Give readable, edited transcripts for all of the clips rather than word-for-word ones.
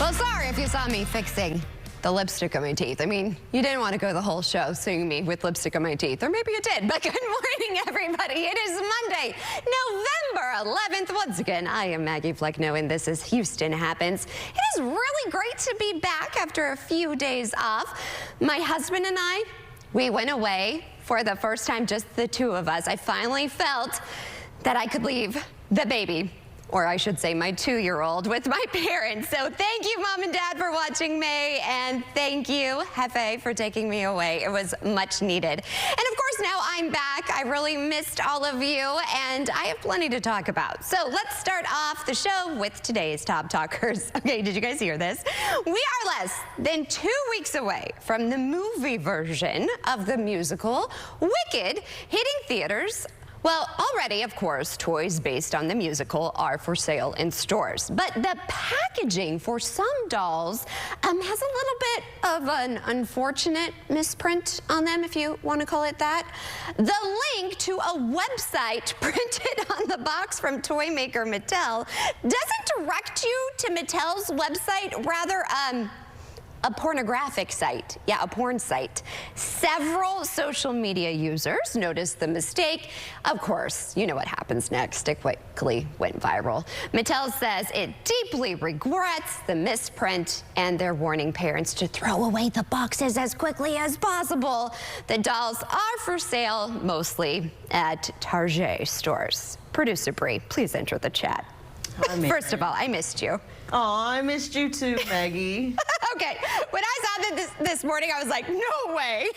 Well, sorry if you saw me fixing the lipstick on my teeth. I mean, you didn't want to go the whole show seeing me with lipstick on my teeth, or maybe you did, but good morning, everybody. It is Monday, November 11th. Once again, I am Maggie Flecknoe, and this is Houston Happens. It is really great to be back after a few days off. My husband and I, we went away for the first time, just the two of us. I finally felt that I could leave the baby, or I should say my 2-year-old, with my parents. So thank you, Mom and Dad, for watching me, and thank you, Hefe, for taking me away. It was much needed. And of course, now I'm back. I really missed all of you, and I have plenty to talk about. So let's start off the show with today's Top Talkers. Okay, did you guys hear this? We are less than 2 weeks away from the movie version of the musical Wicked hitting theaters. Well, already, of course, toys based on the musical are for sale in stores. But the packaging for some dolls has a little bit of an unfortunate misprint on them, if you want to call it that. The link to a website printed on the box from toy maker Mattel doesn't direct you to Mattel's website, rather, a pornographic site. Yeah, a porn site. Several social media users noticed the mistake. Of course, you know what happens next. It quickly went viral. Mattel says it deeply regrets the misprint, and they're warning parents to throw away the boxes as quickly as possible. The dolls are for sale mostly at Target stores. Producer Bree, please enter the chat. First of all, I missed you. Oh, I missed you too, Maggie. Okay, when I saw that this morning, I was like, no way.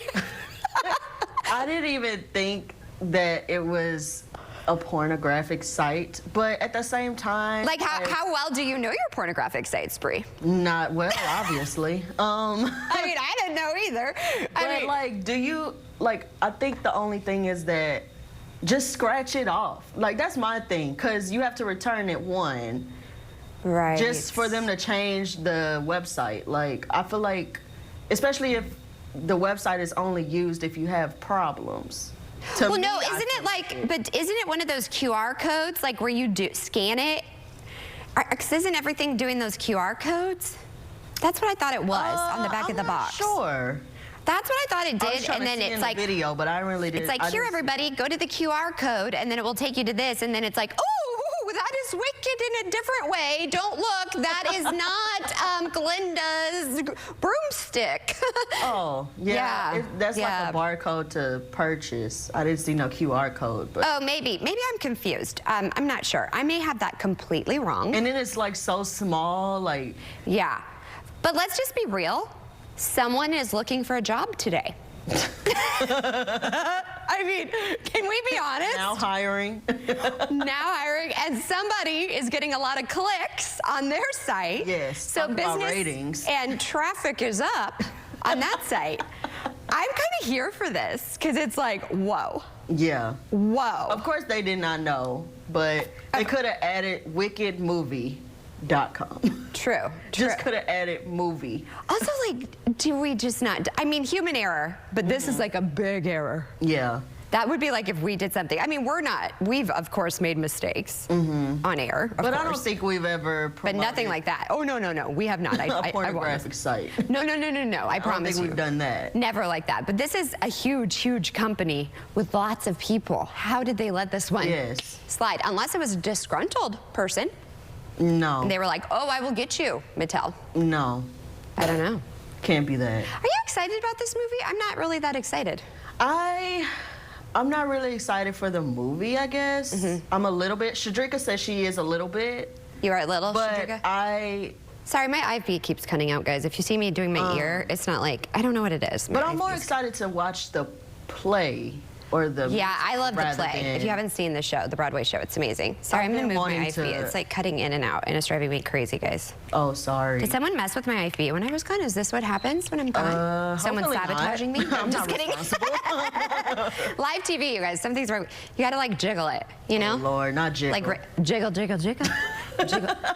I didn't even think that it was a pornographic site, but at the same time... Like, how well do you know your pornographic sites, Bree? Not well, obviously. I mean, I didn't know either. But, like, do you... Like, I think the only thing is that just scratch it off. Like, that's my thing, because you have to return it one. Right. Just for them to change the website. Like, I feel like, especially if the website is only used if you have problems. Well, no, isn't it like, but isn't it one of those QR codes, like where you do scan it? Because isn't everything doing those QR codes? That's what I thought it was on the back of the box. Sure. That's what I thought it did, and then it's like video, but I really didn't. It's like, here, everybody, go to the QR code, and then it will take you to this, and then it's like, oh, that is Wicked in a different way. Don't look, that is not Glinda's broomstick. Oh, yeah. That's like a barcode to purchase. I didn't see no QR code. But. Oh, maybe I'm confused. I'm not sure. I may have that completely wrong. And then it's like so small, like. Yeah, but let's just be real. Someone is looking for a job today. I mean, can we be honest? Now hiring. Now hiring, and somebody is getting a lot of clicks on their site. Yes. So business ratings. And traffic is up on that site. I'm kind of here for this because it's like, whoa. Yeah. Whoa. Of course they did not know, but they could have added wickedmovie.com. True. Just could have added movie. Also, like, do we just not? I mean, human error, but this is like a big error. Yeah. That would be like if we did something. I mean, we've of course made mistakes on air. Of course. I don't think we've ever promoted. But nothing like that. Oh, no, we have not. A pornographic site. No, I promise I don't think we've done that. Never like that. But this is a huge company with lots of people. How did they let this one slide? Unless it was a disgruntled person. No. And they were like, oh, I will get you, Mattel. No. I don't know. Can't be that. Are you excited about this movie? I'm not really that excited. I'm not really excited for the movie, I guess. I'm a little bit. Shadrika says she is a little bit. You are a little, but Shadrika? Sorry, my IV keeps cutting out, guys. If you see me doing my ear, it's not like, I don't know what it is. But I'm more excited to watch the play. Or the yeah, I love the play. If you haven't seen the show, the Broadway show, it's amazing. Sorry, I'm going to move my IV. It's like cutting in and out, and it's driving me crazy, guys. Oh, sorry. Did someone mess with my IV when I was gone? Is this what happens when I'm gone? Someone sabotaging me? I'm just kidding. Live TV, you guys. Something's wrong. You got to, like, jiggle it, you know? Oh, Lord, not jiggle. Like, jiggle. Jiggle.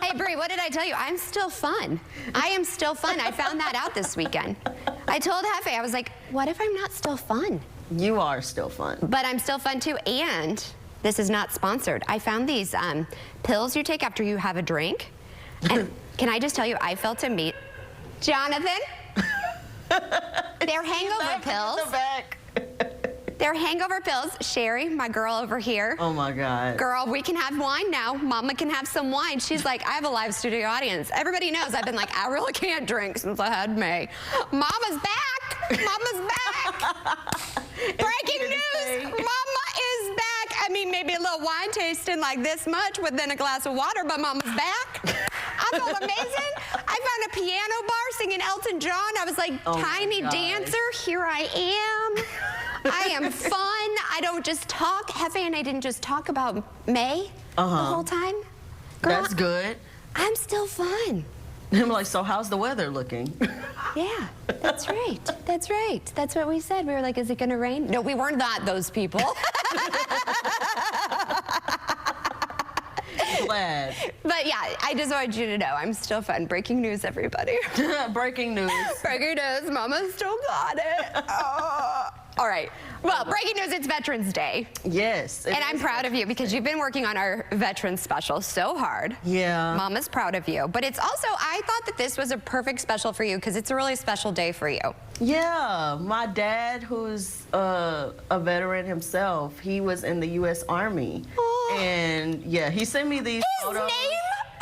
Hey, Bree, what did I tell you? I'm still fun. I am still fun. I found that out this weekend. I told Hefe, I was like, what if I'm not still fun? You are still fun. But I'm still fun, too. And this is not sponsored. I found these pills you take after you have a drink. And Can I just tell you, I felt to meet Jonathan. Their hangover pills. Their hangover pills. Sherry, my girl over here. Oh my God. Girl, we can have wine now. Mama can have some wine. She's like, I have a live studio audience. Everybody knows I've been like, I really can't drink since I had May. Mama's back. Mama's back. Breaking news. Mama is back. I mean, maybe a little wine tasting like this much within a glass of water, but Mama's back. I felt amazing. I found a piano bar singing Elton John. I was like, tiny dancer, here I am. I am fun. I don't just talk. Hefe and I didn't just talk about May the whole time. Girl, that's good. I'm still fun. I'm like, so how's the weather looking? Yeah, that's right. That's right. That's what we said. We were like, is it going to rain? No, we were not those people. Glad. But yeah, I just wanted you to know I'm still fun. Breaking news, everybody. Breaking news. Breaking news. Mama still got it. All right. Well, breaking news, it's Veterans Day. Yes. And I'm proud of you because you've been working on our Veterans special so hard. Yeah. Mama's proud of you. But it's also, I thought that this was a perfect special for you because it's a really special day for you. Yeah. My dad, who's a veteran himself, he was in the U.S. Army. Oh. And yeah, he sent me these photos. His name?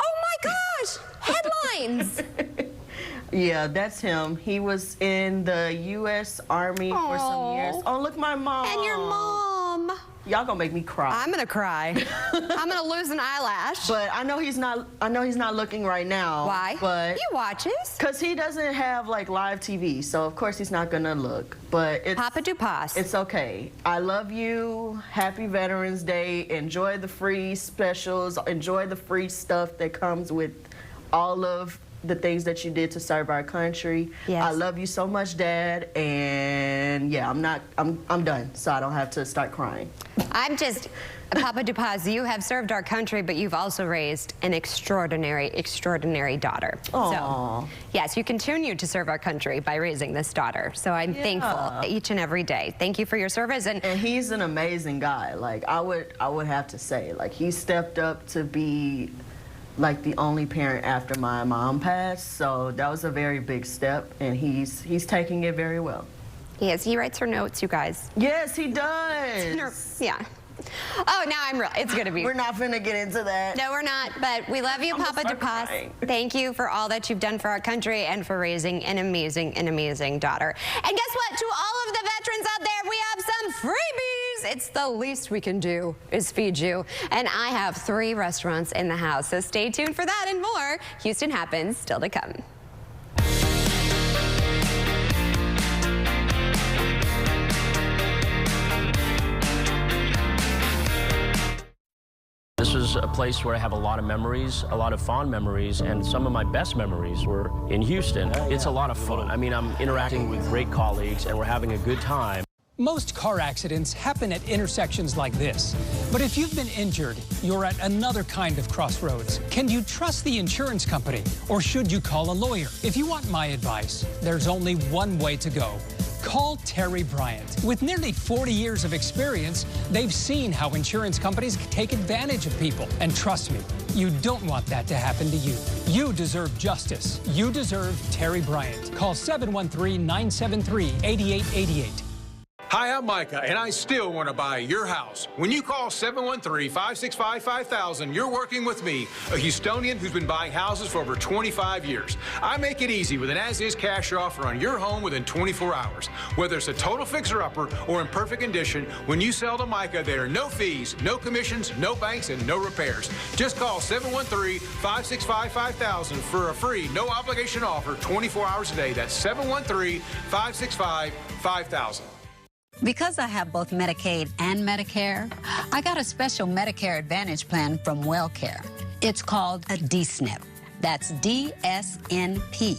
Oh my gosh. Headlines. Yeah, that's him. He was in the U.S. Army for some years. Oh, look, my mom. And your mom. Y'all gonna make me cry. I'm gonna cry. I'm gonna lose an eyelash. But I know he's not. I know he's not looking right now. Why? But he watches. Cause he doesn't have like live TV, so of course he's not gonna look. But it's Papa Dupas. It's okay. I love you. Happy Veterans Day. Enjoy the free specials. Enjoy the free stuff that comes with all of the things that you did to serve our country. Yes. I love you so much, Dad. And yeah, I'm done, so I don't have to start crying. I'm just, Papa Dupas, you have served our country, but you've also raised an extraordinary, extraordinary daughter. Aww. So, yes, you continue to serve our country by raising this daughter. So I'm thankful each and every day. Thank you for your service. And he's an amazing guy. Like, I would have to say, like, he stepped up to be like the only parent after my mom passed, so that was a very big step, and he's taking it very well. Yes, he writes her notes, you guys. Yes, he does. Yeah. Oh, now I'm real. It's gonna be. We're not gonna get into that. No, we're not. But we love you, Papa Dupas. Thank you for all that you've done for our country and for raising an amazing daughter. And guess what? To all of the veterans out there, we have some freebies. It's the least we can do is feed you. And I have 3 restaurants in the house. So stay tuned for that and more. Houston Happens still to come. This is a place where I have a lot of memories, a lot of fond memories, and some of my best memories were in Houston. It's a lot of fun. I mean, I'm interacting with great colleagues, and we're having a good time. Most car accidents happen at intersections like this. But if you've been injured, you're at another kind of crossroads. Can you trust the insurance company, or should you call a lawyer? If you want my advice, there's only one way to go. Call Terry Bryant. With nearly 40 years of experience, they've seen how insurance companies take advantage of people. And trust me, you don't want that to happen to you. You deserve justice. You deserve Terry Bryant. Call 713-973-8888. Hi, I'm Micah, and I still want to buy your house. When you call 713-565-5000, you're working with me, a Houstonian who's been buying houses for over 25 years. I make it easy with an as-is cash offer on your home within 24 hours. Whether it's a total fixer-upper or in perfect condition, when you sell to Micah, there are no fees, no commissions, no banks, and no repairs. Just call 713-565-5000 for a free, no-obligation offer 24 hours a day. That's 713-565-5000. Because I have both Medicaid and Medicare, I got a special Medicare Advantage plan from WellCare. It's called a DSNP. That's DSNP.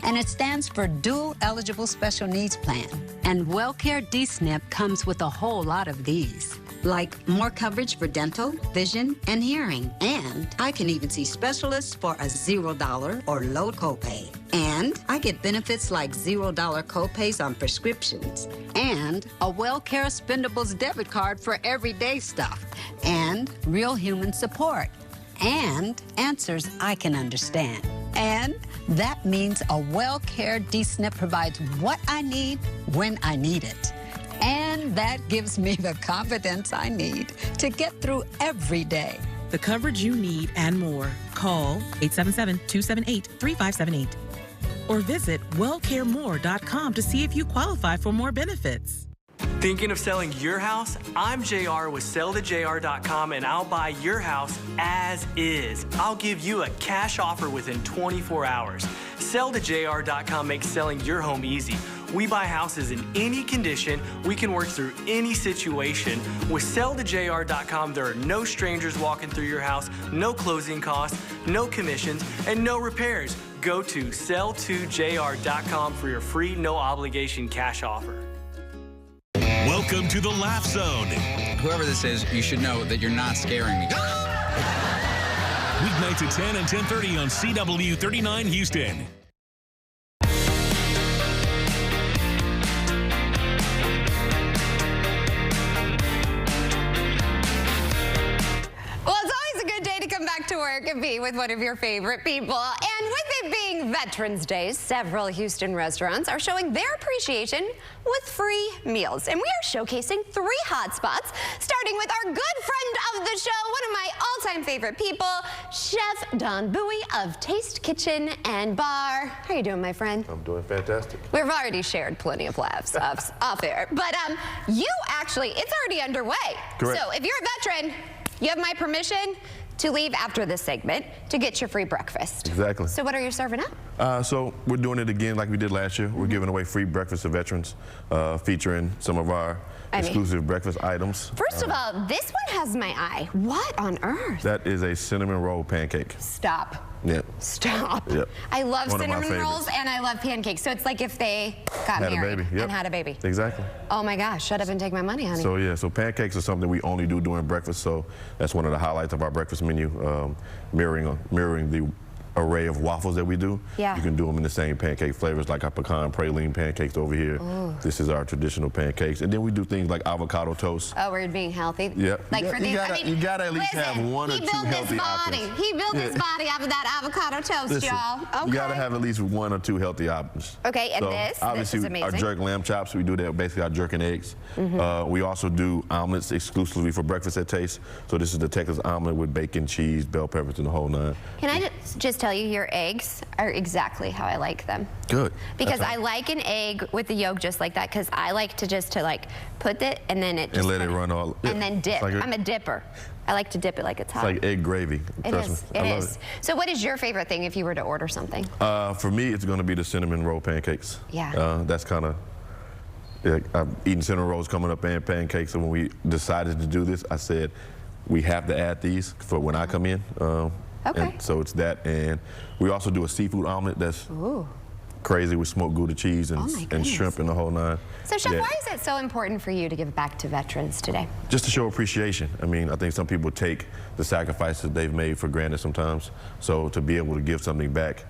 And it stands for Dual Eligible Special Needs Plan. And WellCare DSNP comes with a whole lot of these, like more coverage for dental, vision, and hearing. And I can even see specialists for a $0 or low copay. And I get benefits like $0 copays on prescriptions. And a WellCare Spendables debit card for everyday stuff. And real human support. And answers I can understand. And that means a WellCare D-SNP provides what I need when I need it. And that gives me the confidence I need to get through every day. The coverage you need and more. Call 877-278-3578 or visit wellcaremore.com to see if you qualify for more benefits. Thinking of selling your house? I'm JR with sellthejr.com and I'll buy your house as is. I'll give you a cash offer within 24 hours. Sellthejr.com makes selling your home easy. We buy houses in any condition. We can work through any situation. With sellthejr.com, there are no strangers walking through your house, no closing costs, no commissions, and no repairs. Go to sell2jr.com for your free, no obligation cash offer. Welcome to the Laugh Zone. Whoever this is, you should know that you're not scaring me. Weeknights at 10 and 10:30 on CW 39 Houston. Well, it's always a good day to come back to work and be with one of your favorite people. And with it being Veterans Day, several Houston restaurants are showing their appreciation with free meals. And we are showcasing 3 hot spots, starting with our good friend of the show, one of my all-time favorite people, Chef Don Bowie of Taste Kitchen and Bar. How you doing, my friend? I'm doing fantastic. We've already shared plenty of laughs off air, but you actually, it's already underway. Correct. So if you're a veteran, you have my permission to leave after this segment to get your free breakfast. Exactly. So what are you serving up? So we're doing it again like we did last year. We're giving away free breakfast to veterans, featuring some of our exclusive breakfast items. First of all, this one has my eye. What on earth? That is a cinnamon roll pancake. Stop. Yep. Stop. Yep. I love One of my cinnamon rolls favorites. and I love pancakes. So it's like if they got Had a married baby. Yep. and had a baby. Exactly. Oh my gosh, shut up and take my money, honey. So yeah, so pancakes are something we only do during breakfast. So that's one of the highlights of our breakfast menu, mirroring the array of waffles that we do. Yeah. You can do them in the same pancake flavors, like our pecan praline pancakes over here. Ooh. This is our traditional pancakes. And then we do things like avocado toast. Oh, we're being healthy? Yeah. Like for these, you gotta at least have one or two healthy options. He built his body off of that avocado toast, y'all. Okay. You gotta have at least 1 or 2 healthy options. Okay, and so this obviously is amazing. Our jerk lamb chops, we do that basically our jerk and eggs. We also do omelets exclusively for breakfast at Taste. So this is the Texas omelet with bacon, cheese, bell peppers, and the whole 9. Can I just tell you, your eggs are exactly how I like them. Good. Because I like an egg with the yolk just like that, because I like to just put it and then it just and let it run all. and then dip. Like I'm a dipper. I like to dip it like it's hot. It's like egg gravy. Trust me. It I love is. So what is your favorite thing if you were to order something? For me, it's going to be the cinnamon roll pancakes. Yeah. That's kind of. Yeah, I'm eating cinnamon rolls coming up and pancakes. So when we decided to do this, I said we have to add these for when I come in. Okay. And so it's that, and we also do a seafood omelet that's crazy with smoked Gouda cheese and shrimp and the whole 9. So, Chef, why is it so important for you to give back to veterans today? Just to show appreciation. I mean, I think some people take the sacrifices they've made for granted sometimes. So to be able to give something back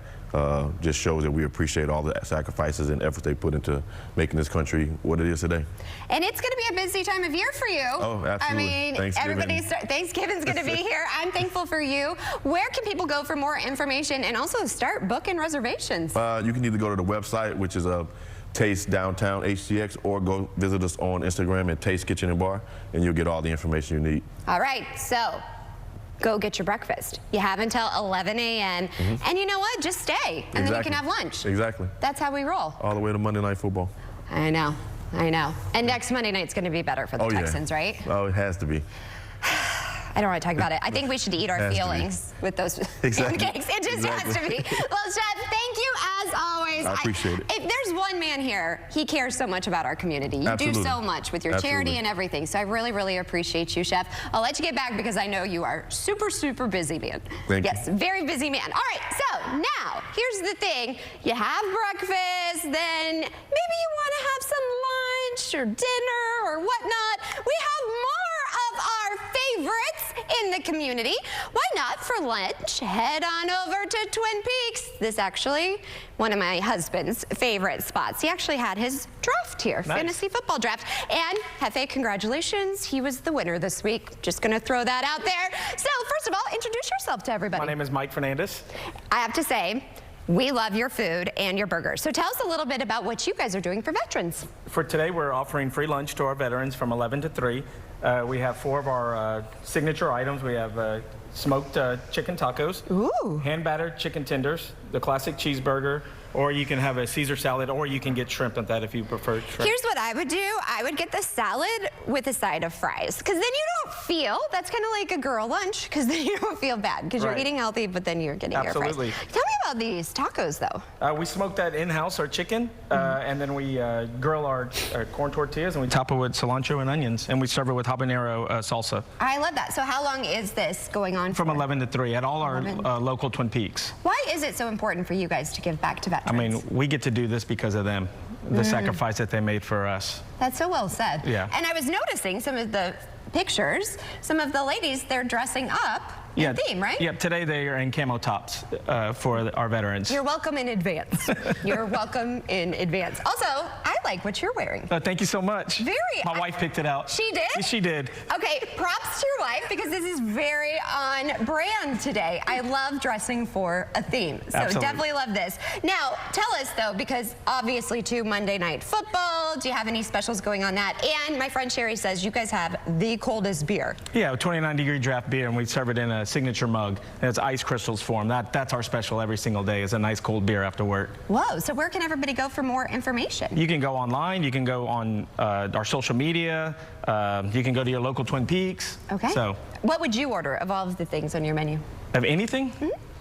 just shows that we appreciate all the sacrifices and efforts they put into making this country what it is today. And it's going to be a busy time of year for you. Oh, absolutely. I mean, Thanksgiving. Thanksgiving's going to be here. I'm thankful for you. Where can people go for more information and also start booking reservations? You can either go to the website, which is Taste Downtown HCX, or go visit us on Instagram at Taste Kitchen and Bar, and you'll get all the information you need. All right, so go get your breakfast. You have until 11 a.m. And you know what? Just stay, and then you can have lunch. Exactly. That's how we roll. All the way to Monday Night Football. I know. And next Monday night's going to be better for the Texans, right? Oh, it has to be. I don't want to talk about it. I think we should eat our feelings with those pancakes. It just has to be. Well, Chef, thank you as always. I appreciate it. If there's one man here, he cares so much about our community. You do so much with your charity and everything. So I really, really appreciate you, Chef. I'll let you get back because I know you are super, super busy man. Thank you. Yes, very busy man. All right, so now here's the thing. You have breakfast, then maybe you want to have some lunch or dinner or whatnot. We have more of of our favorites in the community. Why not, for lunch, head on over to Twin Peaks. This actually one of my husband's favorite spots. He actually had his draft here, fantasy football draft. And Hefe, congratulations, he was the winner this week. Just gonna throw that out there. So first of all, introduce yourself to everybody. My name is Mike Fernandez. I have to say, we love your food and your burgers. So tell us a little bit about what you guys are doing for veterans. For today, we're offering free lunch to our veterans from 11 to 3. We have 4 of our signature items. We have smoked chicken tacos, hand-battered chicken tenders, the classic cheeseburger, or you can have a Caesar salad, or you can get shrimp with that if you prefer shrimp. Here's what I would do. I would get the salad with a side of fries, because then you don't feel, that's kind of like a girl lunch, because then you don't feel bad, because you're eating healthy, but then you're getting your fries. Tell me about these tacos, though. We smoke that in-house, our chicken, and then we grill our corn tortillas, and we top it with cilantro and onions, and we serve it with habanero salsa. I love that. So how long is this going on for? From 11 to 3 at all our local Twin Peaks. Why is it so important for you guys to give back to veterans? I mean, we get to do this because of them, the sacrifice that they made for us. That's so well said. Yeah. And I was noticing some of the pictures, some of the ladies, they're dressing up in theme, right? Yeah, today they are in camo tops for our veterans. You're welcome in advance. You're welcome in advance. Also, I like what you're wearing. Thank you so much. My wife picked it out. She did? She did. Okay, props to your wife, because this is very on brand today. I love dressing for a theme, so definitely love this. Now, tell us though, because obviously too, Monday Night Football, do you have any specials going on that? And my friend Sherry says you guys have the coldest beer. Yeah, a 29-degree draft beer, and we serve it in a signature mug, and it's ice crystals form. That's our special every single day, is a nice cold beer after work. Whoa, so where can everybody go for more information? You can go online, you can go on our social media, you can go to your local Twin Peaks. Okay. So, what would you order of all of the things on your menu? Of anything?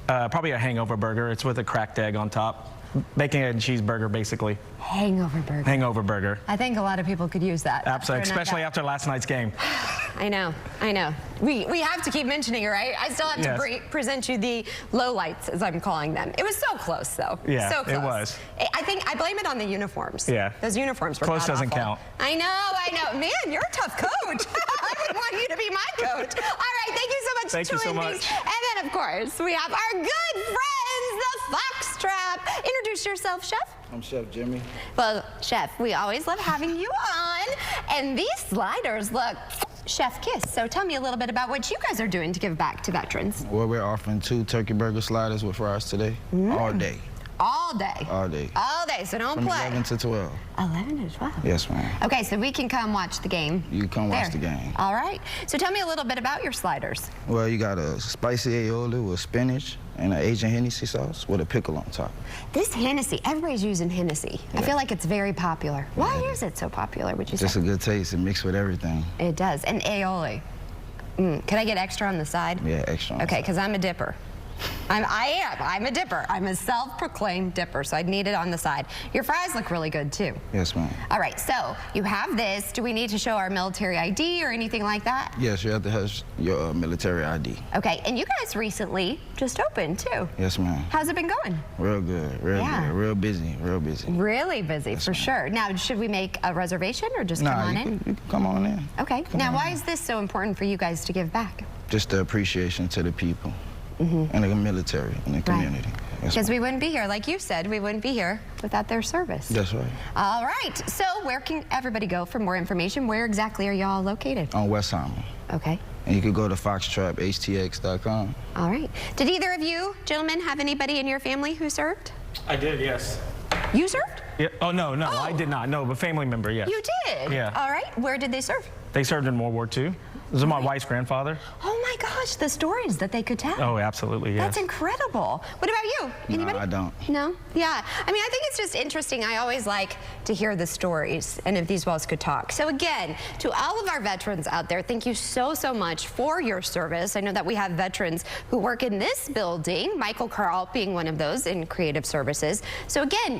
Probably a hangover burger. It's with a cracked egg on top. Bacon and cheeseburger, basically. Hangover burger. Hangover burger. I think a lot of people could use that. Absolutely, especially after last night's game. I know. We have to keep mentioning it, right? I still have to present you the lowlights, as I'm calling them. It was so close, though. Yeah, so close. it was. I think I blame it on the uniforms. Yeah. Those uniforms were close doesn't count. I know. Man, you're a tough coach. I would want you to be my coach. All right, thank you so much. Thank you so much. And then, of course, we have our good friends, the Foxtrap. Introduce yourself, Chef. I'm Chef Jimmy. Well, Chef, we always love having you on. And these sliders look chef kiss. So tell me a little bit about what you guys are doing to give back to veterans. Well, we're offering 2 turkey burger sliders with fries today, all day. All day? All day. All day, so don't From play. 11 to 12. 11 to 12? Yes, ma'am. Okay, so we can come watch the game. You can come watch the game. All right. So tell me a little bit about your sliders. Well, you got a spicy aioli with spinach and an Asian Hennessy sauce with a pickle on top. This Hennessy, everybody's using Hennessy. I feel like it's very popular. Why is it so popular, would you say? Just a good taste. It mixed with everything. It does. And aioli. Can I get extra on the side? Yeah, extra on the Okay, side. because I'm a dipper. I'm a dipper. I'm a self-proclaimed dipper, so I'd need it on the side. Your fries look really good, too. Yes, ma'am. All right, so you have this. Do we need to show our military ID or anything like that? Yes, you have to have your military ID. Okay, and you guys recently just opened, too. Yes, ma'am. How's it been going? Real good, real good. Real busy, real busy. Really busy, for sure. Now, should we make a reservation or just come on in? You can come on in. Okay, now why is this so important for you guys to give back? Just the appreciation to the people. And the military and the community. Because we wouldn't be here, like you said, we wouldn't be here without their service. That's right. All right, so where can everybody go for more information? Where exactly are y'all located? On Westheimer. Okay. And you could go to foxtraphtx.com. All right. Did either of you gentlemen have anybody in your family who served? I did, yes. You served? Yeah. Oh, no, I did not. No, but family member, yes. You did? Yeah. All right. Where did they serve? They served in World War II. This is my wife's grandfather. Oh my gosh, the stories that they could tell. Oh, absolutely, yes. That's incredible. What about you? Anybody? No, I don't. No? Yeah. I mean, I think it's just interesting. I always like to hear the stories and if these walls could talk. So again, to all of our veterans out there, thank you so much for your service. I know that we have veterans who work in this building, Michael Carl being one of those in creative services. So again,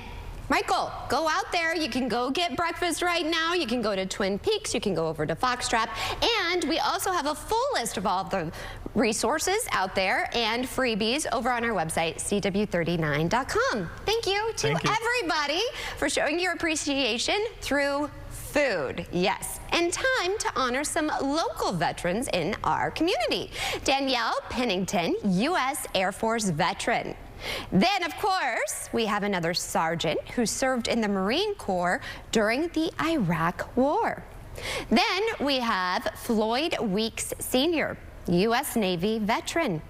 Michael, go out there. You can go get breakfast right now. You can go to Twin Peaks. You can go over to Foxtrap. And we also have a full list of all the resources out there and freebies over on our website, CW39.com. Thank you to everybody for showing your appreciation through food, yes, and time to honor some local veterans in our community. Danielle Pennington, U.S. Air Force veteran. Then, of course, we have another sergeant who served in the Marine Corps during the Iraq War. Then we have Floyd Weeks Sr., U.S. Navy veteran,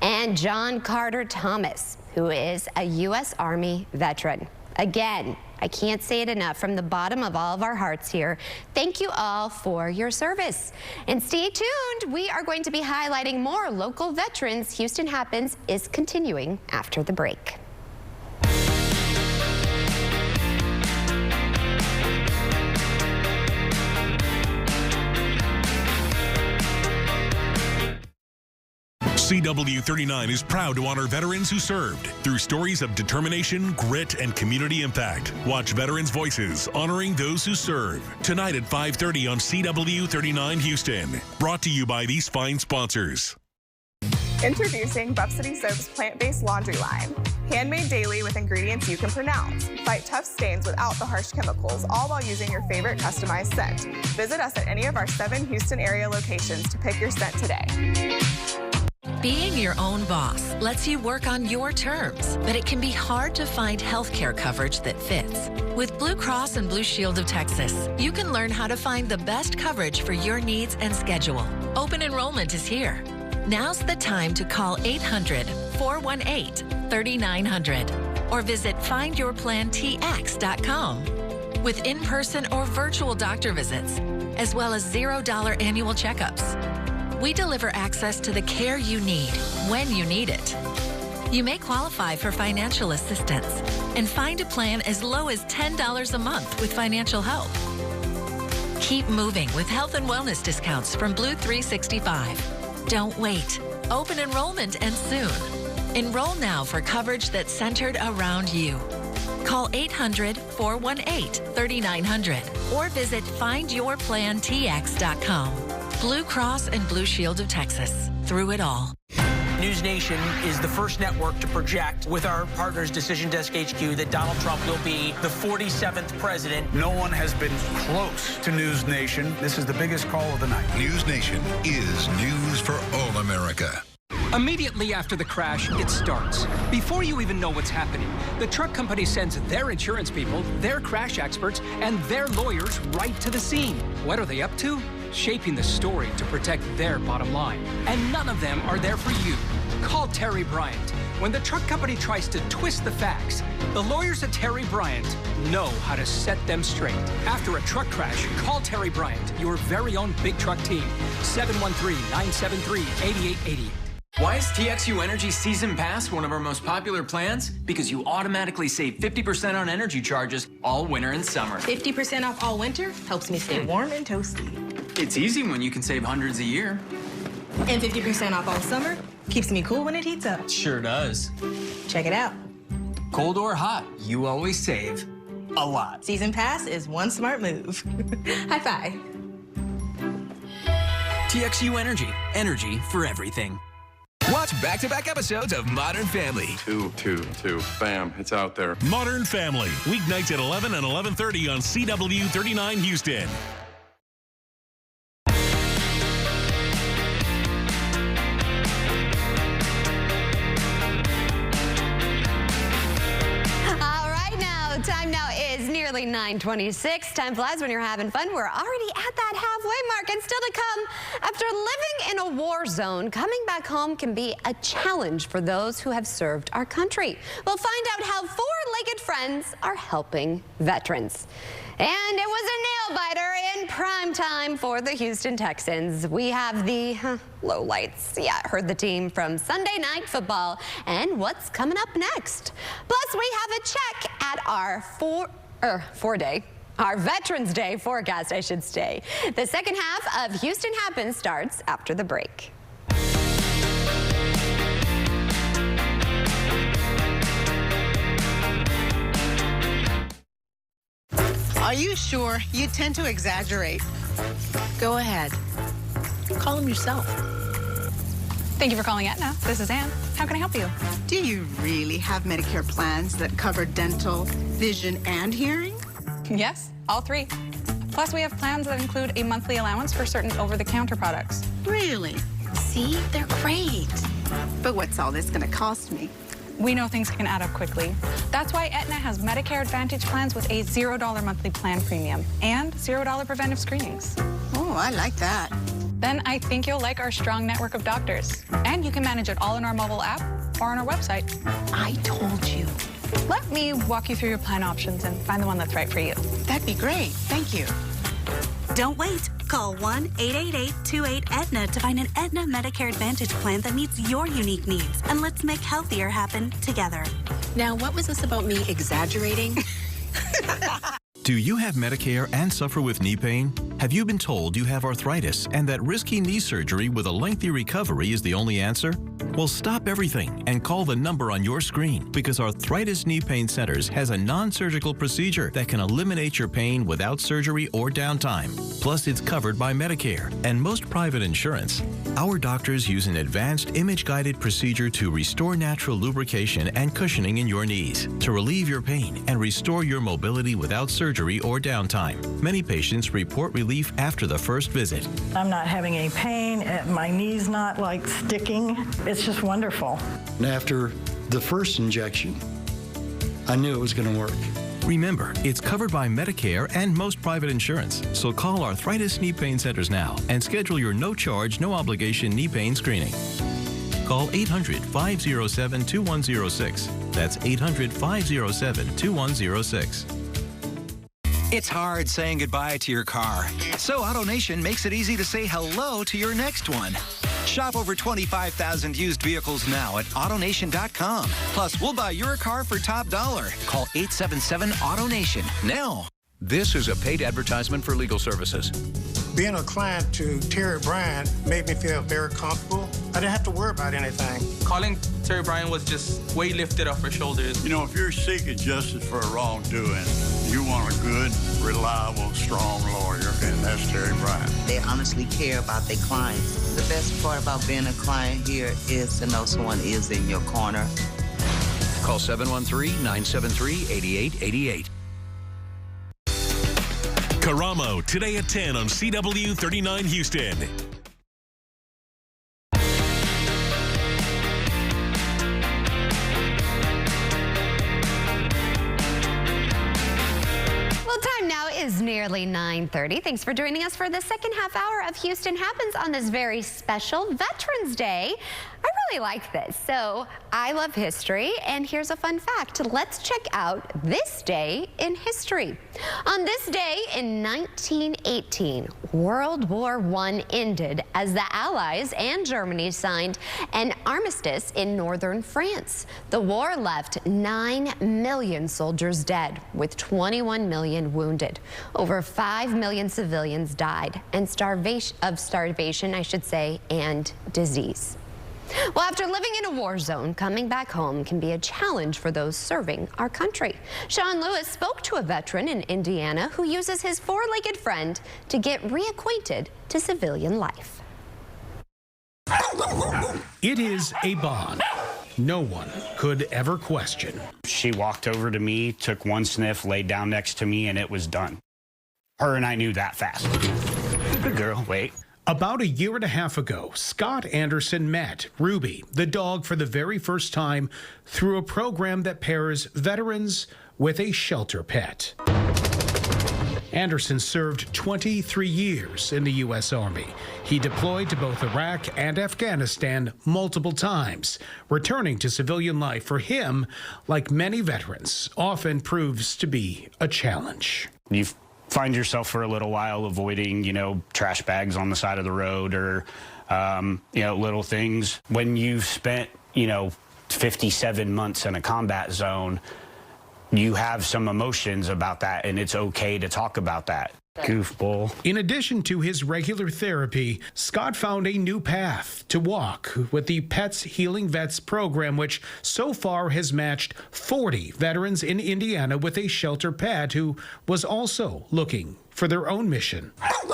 and John Carter Thomas, who is a U.S. Army veteran. Again, I can't say it enough, from the bottom of all of our hearts here, thank you all for your service. And stay tuned, we are going to be highlighting more local veterans. Houston Happens is continuing after the break. CW39 is proud to honor veterans who served through stories of determination, grit, and community impact. Watch Veterans Voices, honoring those who serve, tonight at 5:30 on CW39 Houston. Brought to you by these fine sponsors. Introducing Buff City Soap's plant-based laundry line. Handmade daily with ingredients you can pronounce. Fight tough stains without the harsh chemicals, all while using your favorite customized scent. Visit us at any of our 7 Houston area locations to pick your scent today. Being your own boss lets you work on your terms, but it can be hard to find healthcare coverage that fits. With Blue Cross and Blue Shield of Texas, you can learn how to find the best coverage for your needs and schedule. Open enrollment is here. Now's the time to call 800-418-3900 or visit findyourplantx.com. With in-person or virtual doctor visits, as well as $0 annual checkups, we deliver access to the care you need when you need it. You may qualify for financial assistance and find a plan as low as $10 a month with financial help. Keep moving with health and wellness discounts from Blue 365. Don't wait. Open enrollment ends soon. Enroll now for coverage that's centered around you. Call 800-418-3900 or visit findyourplantx.com. Blue Cross and Blue Shield of Texas. Through it all. News Nation is the first network to project with our partners Decision Desk HQ that Donald Trump will be the 47th president. No one has been close to News Nation. This is the biggest call of the night. News Nation is news for all America. Immediately after the crash, it starts. Before you even know what's happening, the truck company sends their insurance people, their crash experts, and their lawyers right to the scene. What are they up to? Shaping the story to protect their bottom line. And none of them are there for you. Call Terry Bryant. When the truck company tries to twist the facts, the lawyers at Terry Bryant know how to set them straight. After a truck crash, call Terry Bryant, your very own big truck team. 713-973-8880. Why is TXU Energy Season Pass one of our most popular plans? Because you automatically save 50% on energy charges all winter and summer. 50% off all winter helps me stay warm and toasty. It's easy when you can save hundreds a year. And 50% off all summer keeps me cool when it heats up. Sure does. Check it out. Cold or hot, you always save a lot. Season Pass is one smart move. High five. TXU Energy. Energy for everything. Watch back-to-back episodes of Modern Family. Two. Bam, it's out there. Modern Family, weeknights at 11 and 11:30 on CW39 Houston. Time now is nearly 9:26. Time flies when you're having fun. We're already at that halfway mark, and still to come. After living in a war zone, coming back home can be a challenge for those who have served our country. We'll find out how four-legged friends are helping veterans. And it was a nail-biter in prime time for the Houston Texans. We have the lowlights. Yeah, heard the team from Sunday Night Football and what's coming up next. Plus, we have a check at our our Veterans Day forecast, I should say. The second half of Houston Happens starts after the break. Are you sure? You tend to exaggerate. Go ahead. Call him yourself. Thank you for calling Aetna. This is Ann. How can I help you? Do you really have Medicare plans that cover dental, vision, and hearing? Yes, all three. Plus, we have plans that include a monthly allowance for certain over-the-counter products. Really? See? They're great. But what's all this going to cost me? We know things can add up quickly. That's why Aetna has Medicare Advantage plans with a $0 monthly plan premium and $0 preventive screenings. Oh, I like that. Then I think you'll like our strong network of doctors. And you can manage it all in our mobile app or on our website. I told you. Let me walk you through your plan options and find the one that's right for you. That'd be great. Thank you. Don't wait. Call 1-888-28-AETNA to find an Aetna Medicare Advantage plan that meets your unique needs. And let's make healthier happen together. Now, what was this about me exaggerating? Do you have Medicare and suffer with knee pain? Have you been told you have arthritis and that risky knee surgery with a lengthy recovery is the only answer? Well, stop everything and call the number on your screen, because Arthritis Knee Pain Centers has a non-surgical procedure that can eliminate your pain without surgery or downtime. Plus, it's covered by Medicare and most private insurance. Our doctors use an advanced image-guided procedure to restore natural lubrication and cushioning in your knees, to relieve your pain and restore your mobility without surgery or downtime. Many patients report relief after the first visit. I'm not having any pain. My knee's not like sticking. It's just wonderful. And after the first injection, I knew it was going to work. Remember, it's covered by Medicare and most private insurance. So call Arthritis Knee Pain Centers now and schedule your no-charge, no-obligation knee pain screening. Call 800-507-2106. That's 800-507-2106. It's hard saying goodbye to your car, so AutoNation makes it easy to say hello to your next one. Shop over 25,000 used vehicles now at AutoNation.com. Plus, we'll buy your car for top dollar. Call 877-AutoNation now. This is a paid advertisement for legal services. Being a client to Terry Bryan made me feel very comfortable. I didn't have to worry about anything. Calling Terry Bryan was just weight lifted off her shoulders. You know, if you're seeking justice for a wrongdoing, you want a good, reliable, strong lawyer, and that's Terry Bryan. They honestly care about their clients. The best part about being a client here is to know someone is in your corner. Call 713-973-8888. Karamo, today at 10 on CW 39 Houston. Well, time now is nearly 9:30. Thanks for joining us for the second half hour of Houston Happens on this very special Veterans Day. I really like this. So I love history, and here's a fun fact. Let's check out this day in history. On this day in 1918, World War I ended as the Allies and Germany signed an armistice in northern France. The war left 9 million soldiers dead, with 21 million wounded. Over 5 million civilians died, and starvation, and disease. Well, after living in a war zone, coming back home can be a challenge for those serving our country. Sean Lewis spoke to a veteran in Indiana who uses his four-legged friend to get reacquainted to civilian life. It is a bond no one could ever question. She walked over to me, took one sniff, laid down next to me, and it was done. Her and I knew that fast. Good girl, wait. About a year and a half ago, Scott Anderson met Ruby, the dog, for the very first time through a program that pairs veterans with a shelter pet. Anderson served 23 years in the U.S. Army. He deployed to both Iraq and Afghanistan multiple times. Returning to civilian life for him, like many veterans, often proves to be a challenge. You find yourself for a little while avoiding, trash bags on the side of the road or, little things. When you've spent, 57 months in a combat zone, you have some emotions about that, and it's okay to talk about that. Goofball. In addition to his regular therapy, Scott found a new path to walk with the Pets Healing Vets program, which so far has matched 40 veterans in Indiana with a shelter pet who was also looking for their own mission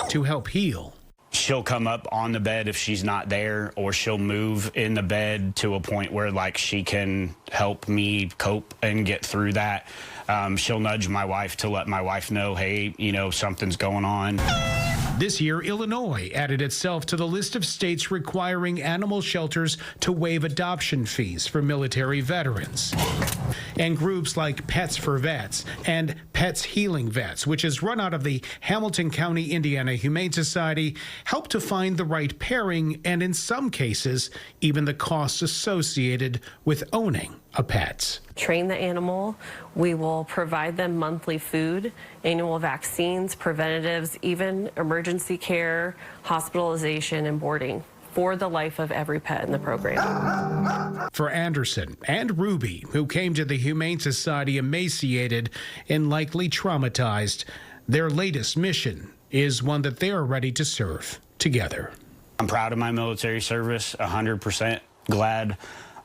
to help heal. she'll come up on the bed if she's not there, or she'll move in the bed to a point where like she can help me cope and get through that. She'll nudge my wife to let my wife know, hey, you know, something's going on. This year, Illinois added itself to the list of states requiring animal shelters to waive adoption fees for military veterans. And groups like Pets for Vets and Pets Healing Vets, which is run out of the Hamilton County, Indiana Humane Society, help to find the right pairing and, in some cases, even the costs associated with owning a pet. Train the animal. We will provide them monthly food, annual vaccines, preventatives, even emergency care, hospitalization, and boarding for the life of every pet in the program. For Anderson and Ruby, who came to the Humane Society emaciated and likely traumatized, their latest mission is one that they are ready to serve together. I'm proud of my military service, 100% glad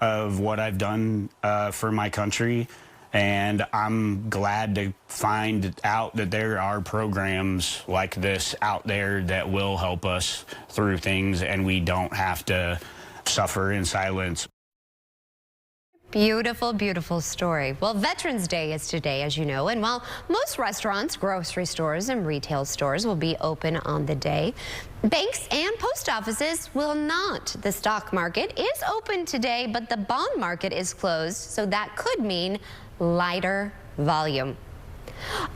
of what I've done for my country, and I'm glad to find out that there are programs like this out there that will help us through things, and we don't have to suffer in silence. Beautiful, beautiful story. Well, Veterans Day is today, as you know, and while most restaurants, grocery stores, and retail stores will be open on the day, banks and post offices will not. The stock market is open today, but the bond market is closed, so that could mean lighter volume.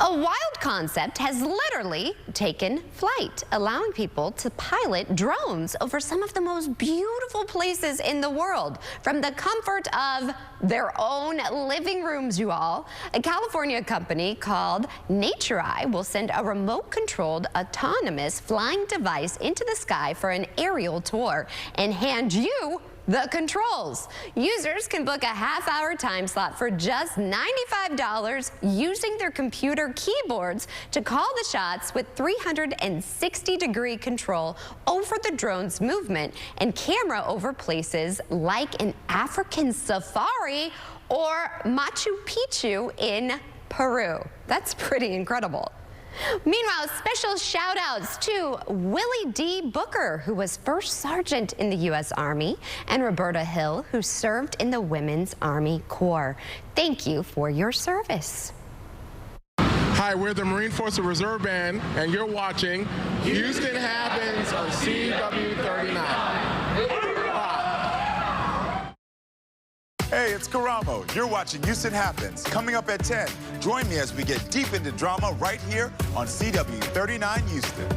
A wild concept has literally taken flight, allowing people to pilot drones over some of the most beautiful places in the world. From the comfort of their own living rooms, you all. A California company called NatureEye will send a remote-controlled autonomous flying device into the sky for an aerial tour and hand you the controls. Users can book a half-hour time slot for just $95 using their computer keyboards to call the shots with 360-degree control over the drone's movement and camera over places like an African safari or Machu Picchu in Peru. That's pretty incredible. Meanwhile, special shout outs to Willie D. Booker, who was first sergeant in the U.S. Army, and Roberta Hill, who served in the Women's Army Corps. Thank you for your service. Hi, we're the Marine Force Reserve Band, and you're watching Houston Happens on CW39. Hey, it's Karamo. You're watching Houston Happens. Coming up at 10, join me as we get deep into drama right here on CW39 Houston.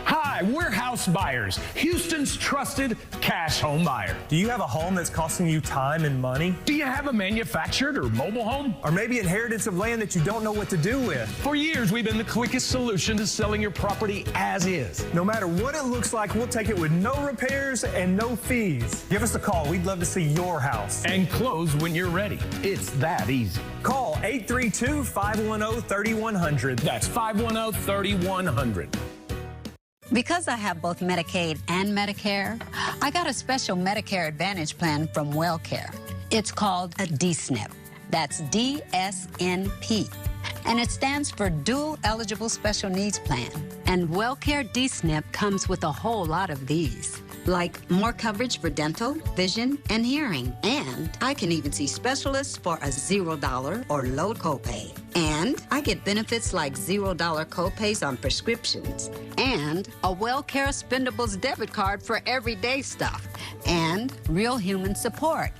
Hi, we're House Buyers, Houston's trusted cash home buyer. Do you have a home that's costing you time and money? Do you have a manufactured or mobile home? Or maybe inheritance of land that you don't know what to do with? For years, we've been the quickest solution to selling your property as is. No matter what it looks like, we'll take it with no repairs and no fees. Give us a call. We'd love to see your house. And close when you're ready. It's that easy. Call 832-510-3100. That's 510-3100. Because I have both Medicaid and Medicare, I got a special Medicare Advantage plan from WellCare. It's called a DSNP. That's DSNP. And it stands for Dual Eligible Special Needs Plan. And WellCare DSNP comes with a whole lot of these, like more coverage for dental, vision, and hearing. And I can even see specialists for a $0 or low copay. And I get benefits like $0 copays on prescriptions. And a WellCare Spendables debit card for everyday stuff. And real human support.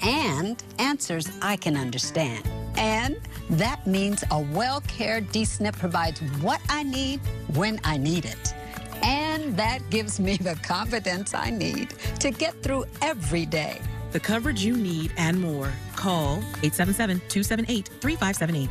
And answers I can understand. And that means a WellCare DSNP provides what I need when I need it. And that gives me the confidence I need to get through every day. The coverage you need and more. Call 877-278-3578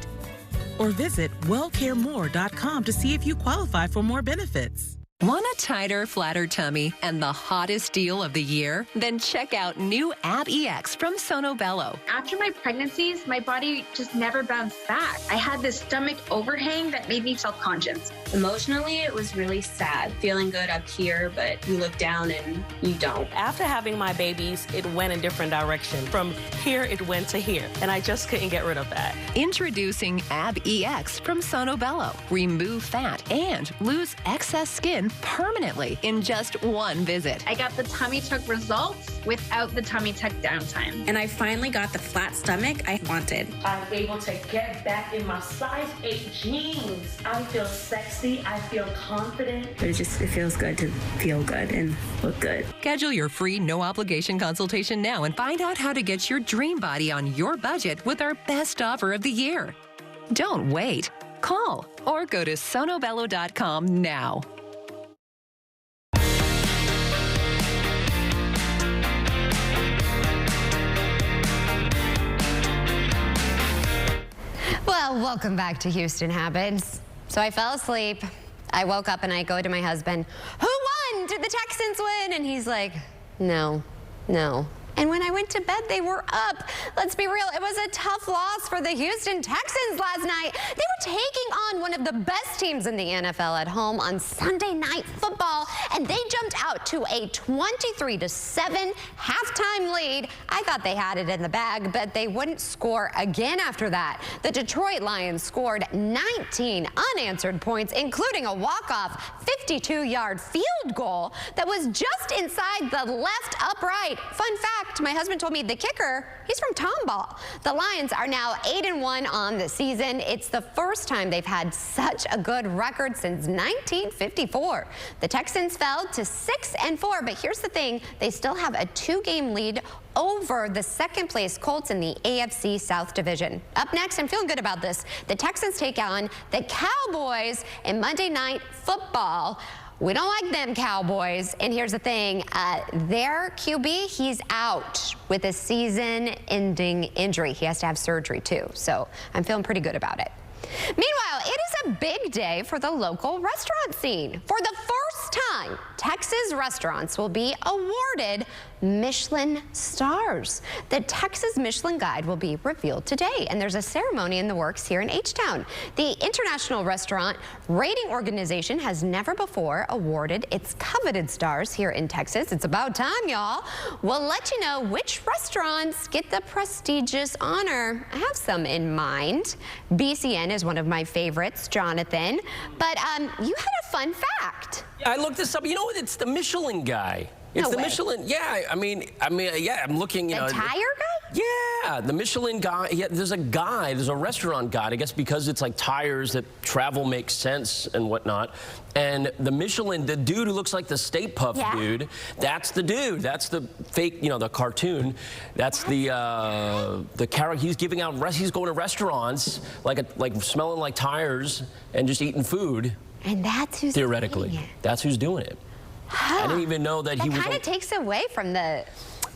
or visit wellcaremore.com to see if you qualify for more benefits. Want a tighter, flatter tummy and the hottest deal of the year? Then check out new Ab EX from Sono Bello. After my pregnancies, my body just never bounced back. I had this stomach overhang that made me self-conscious. Emotionally, it was really sad. Feeling good up here, but you look down and you don't. After having my babies, it went a different direction. From here, it went to here, and I just couldn't get rid of that. Introducing Ab EX from Sono Bello. Remove fat and lose excess skin permanently in just one visit. I got the tummy tuck results without the tummy tuck downtime. And I finally got the flat stomach I wanted. I'm able to get back in my size 8 jeans. I feel sexy. I feel confident. It feels good to feel good and look good. Schedule your free no-obligation consultation now and find out how to get your dream body on your budget with our best offer of the year. Don't wait. Call or go to sonobello.com now. Well, welcome back to Houston Habits. So I fell asleep. I woke up and I go to my husband, who won? Did the Texans win? And he's like, no. And when I went to bed, they were up. Let's be real, it was a tough loss for the Houston Texans last night. They were taking on one of the best teams in the NFL at home on Sunday Night Football, and they jumped out to a 23-7 halftime lead. I thought they had it in the bag, but they wouldn't score again after that. The Detroit Lions scored 19 unanswered points, including a walk-off 52-yard field goal that was just inside the left upright. Fun fact, my husband told me the kicker, he's from Tomball. The Lions are now 8-1 on the season. It's the first time they've had such a good record since 1954. The Texans fell to 6-4, but here's the thing, they still have a 2-game lead over the second-place Colts in the AFC South Division. Up next, I'm feeling good about this. The Texans take on the Cowboys in Monday Night Football. We don't like them Cowboys. And here's the thing, their QB, he's out with a season-ending injury. He has to have surgery too. So I'm feeling pretty good about it. Meanwhile, it is a big day for the local restaurant scene. For the first time, Texas restaurants will be awarded Michelin stars. The Texas Michelin Guide will be revealed today, and there's a ceremony in the works here in H-Town. The International Restaurant Rating Organization has never before awarded its coveted stars here in Texas. It's about time, y'all. We'll let you know which restaurants get the prestigious honor. I have some in mind. BCN is one of my favorites, Jonathan. But you had a fun fact. Yeah, I looked this up. You know what? It's the Michelin guy. It's No the way. Michelin. Yeah, I mean, yeah. I'm looking. You The know, tire guy? Yeah, the Michelin guy. Yeah, there's a restaurant guide. I guess because it's like tires that travel makes sense and whatnot. And the Michelin, the dude who looks like the Stay Puft dude, that's the dude. That's the fake, you know, the cartoon. That's the character. He's giving out. He's going to restaurants like smelling like tires and just eating food. And that's who's theoretically. doing it. That's who's doing it. I didn't even know that he was. That kind of takes away from the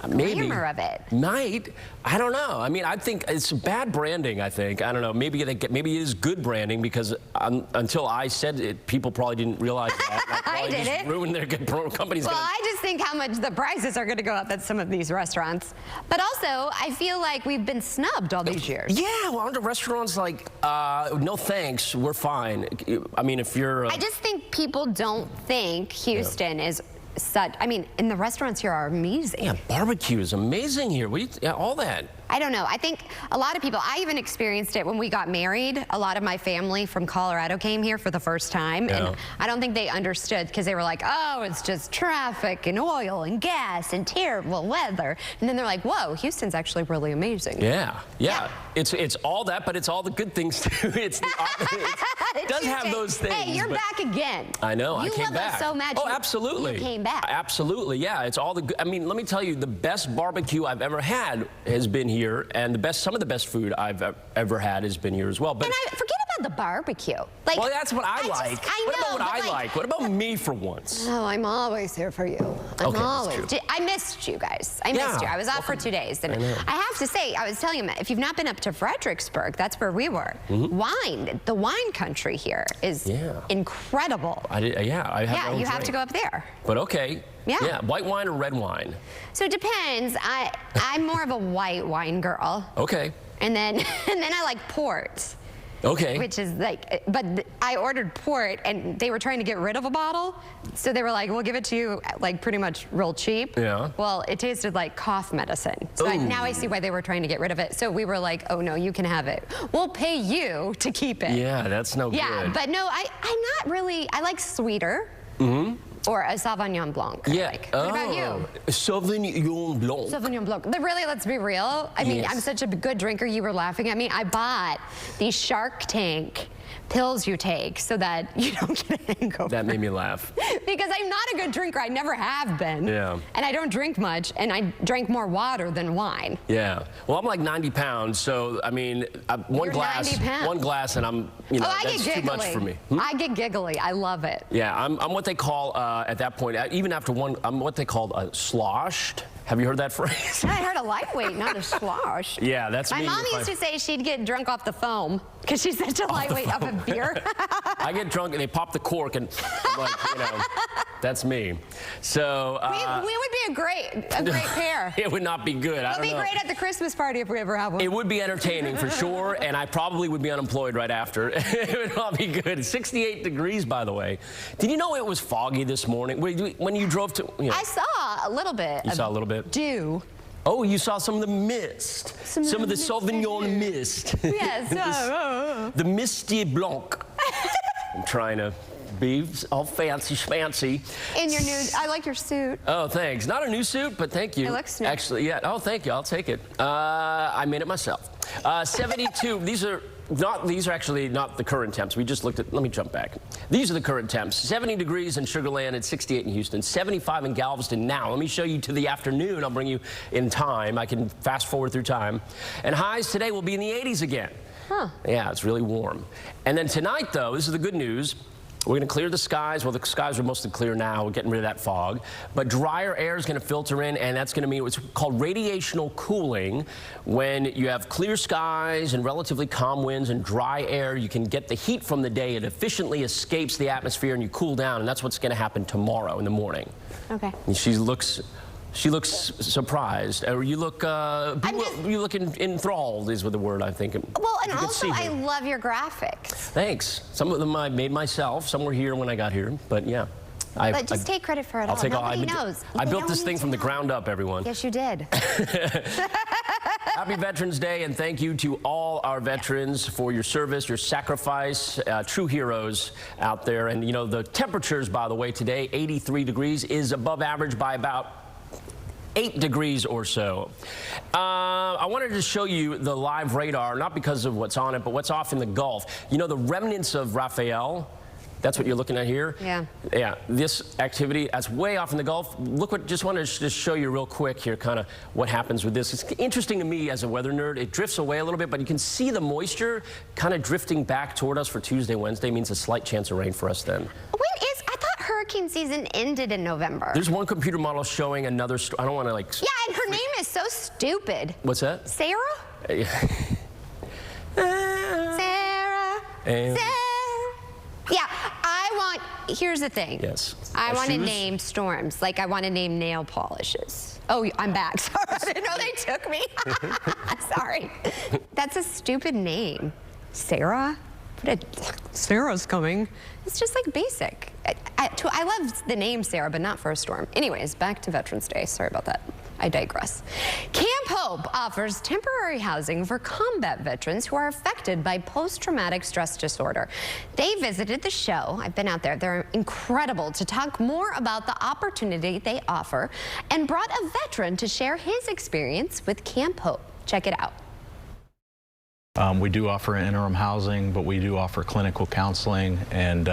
glamour of it. Might. I don't know. I mean, I think it's bad branding, I think. I don't know. Maybe it is good branding because until I said it, people probably didn't realize that. I did just it. Ruined their company's. Well, I just think how much the prices are going to go up at some of these restaurants. But also, I feel like we've been snubbed all these years. Yeah, well, the restaurants like, no thanks, we're fine. I mean, if you're... I just think people don't think Houston is such, I mean, and the restaurants here are amazing. Yeah, barbecue is amazing here. All that. I don't know. I think a lot of people, I even experienced it when we got married. A lot of my family from Colorado came here for the first time. Yeah. And I don't think they understood because they were like, oh, it's just traffic and oil and gas and terrible weather. And then they're like, whoa, Houston's actually really amazing. Yeah. It's all that, but it's all the good things too. It's the it does have those things. Hey, you're back again. I know. I You came love back. us so much. Oh, absolutely. You came back. Absolutely. Yeah. It's all the good. I mean, let me tell you, the best barbecue I've ever had has been here, and some of the best food I've ever had has been here as well. But and forget about about the barbecue? Like, well, that's what I like. What about what I like? What about me for once? Oh, I'm always here for you. Okay, always. I missed you guys. I missed you. I was off for 2 days. And I have to say, I was telling him, if you've not been up to Fredericksburg, that's where we were. Wine, the wine country here is incredible. I you have to go up there. But okay. Yeah, white wine or red wine? So it depends. I'm more of a white wine girl. Okay. And then I like port. Okay. Which is like, but I ordered port and they were trying to get rid of a bottle. So they were like, we'll give it to you like pretty much real cheap. Yeah. Well, it tasted like cough medicine. So now I see why they were trying to get rid of it. So we were like, oh no, you can have it. We'll pay you to keep it. Yeah, that's no good. Yeah, but no, I'm not really, I like sweeter. Or a Sauvignon Blanc. Yeah. What about you? Sauvignon Blanc. Sauvignon Blanc. But really, let's be real. I mean, I'm such a good drinker. You were laughing at me. I bought these Shark Tank pills you take so that you don't get a hangover. That made me laugh. Because I'm not a good drinker. I never have been. Yeah. And I don't drink much, and I drank more water than wine. Yeah. Well, I'm like 90 pounds, so I mean, one glass, and I'm, you know, that's too much for me. I get giggly. I love it. Yeah, I'm what they call at that point, even after one, I'm what they call sloshed. Have you heard that phrase? I heard a lightweight, not a slosh. Yeah, that's my mom used to say she'd get drunk off the foam because she's such a lightweight off of beer. I get drunk and they pop the cork and I'm like, you know, that's me. So we would be a great pair. It would not be good. It would be great at the Christmas party if we ever have one. It would be entertaining for sure, and I probably would be unemployed right after. It would not be good. 68 degrees, by the way. Did you know it was foggy this morning when you drove to? You know, I saw a little bit. You saw a little bit. Dew. Oh, you saw some of the mist. Some of the Sauvignon mist. Yes. The Misty Blanc. I'm trying to be all fancy schmancy. In your new, I like your suit. Oh, thanks. Not a new suit, but thank you. It looks new. Actually, yeah. Oh, thank you. I'll take it. I made it myself. 72. These are actually not the current temps. We just looked at, let me jump back. These are the current temps. 70 degrees in Sugar Land and 68 in Houston, 75 in Galveston now. Let me show you to the afternoon. I'll bring you in time. I can fast forward through time. And highs today will be in the 80s again. Huh. Yeah, it's really warm. And then tonight, though, this is the good news. We're going to clear the skies. Well, the skies are mostly clear now. We're getting rid of that fog. But drier air is going to filter in, and that's going to mean what's called radiational cooling. When you have clear skies and relatively calm winds and dry air, you can get the heat from the day. It efficiently escapes the atmosphere, and you cool down, and that's what's going to happen tomorrow in the morning. Okay. And she looks surprised, or you look enthralled is the word I'm thinking. Well, and also I love your graphics. Thanks. Some of them I made myself. Some were here when I got here, but yeah. But just take credit for it all. Nobody knows. I built this thing from the ground up, everyone. Yes, you did. Happy Veterans Day, and thank you to all our veterans for your service, your sacrifice, true heroes out there. And, you know, the temperatures, by the way, today, 83 degrees is above average by about 8 degrees or so. I wanted to show you the live radar, not because of what's on it, but what's off in the Gulf. You know, the remnants of Rafael, that's what you're looking at here? Yeah. Yeah, this activity, that's way off in the Gulf. Look what, just wanted to just show you real quick here kind of what happens with this. It's interesting to me as a weather nerd. It drifts away a little bit, but you can see the moisture kind of drifting back toward us for Tuesday, Wednesday. Means a slight chance of rain for us then. I thought hurricane season ended in November. There's one computer model showing another, I don't want to like. Yeah, and her name is so stupid. What's that? Sarah? Sarah. Yeah, here's the thing. Yes. I want to name storms. Like, I want to name nail polishes. Oh, I'm back. Sorry, I didn't know they took me. Sorry. That's a stupid name. Sarah? Sarah's coming. It's just like basic. I love the name Sarah, but not for a storm. Anyways, back to Veterans Day. Sorry about that. I digress. Camp Hope offers temporary housing for combat veterans who are affected by post-traumatic stress disorder. They visited the show. I've been out there. They're incredible to talk more about the opportunity they offer and brought a veteran to share his experience with Camp Hope. Check it out. We do offer interim housing, but we do offer clinical counseling and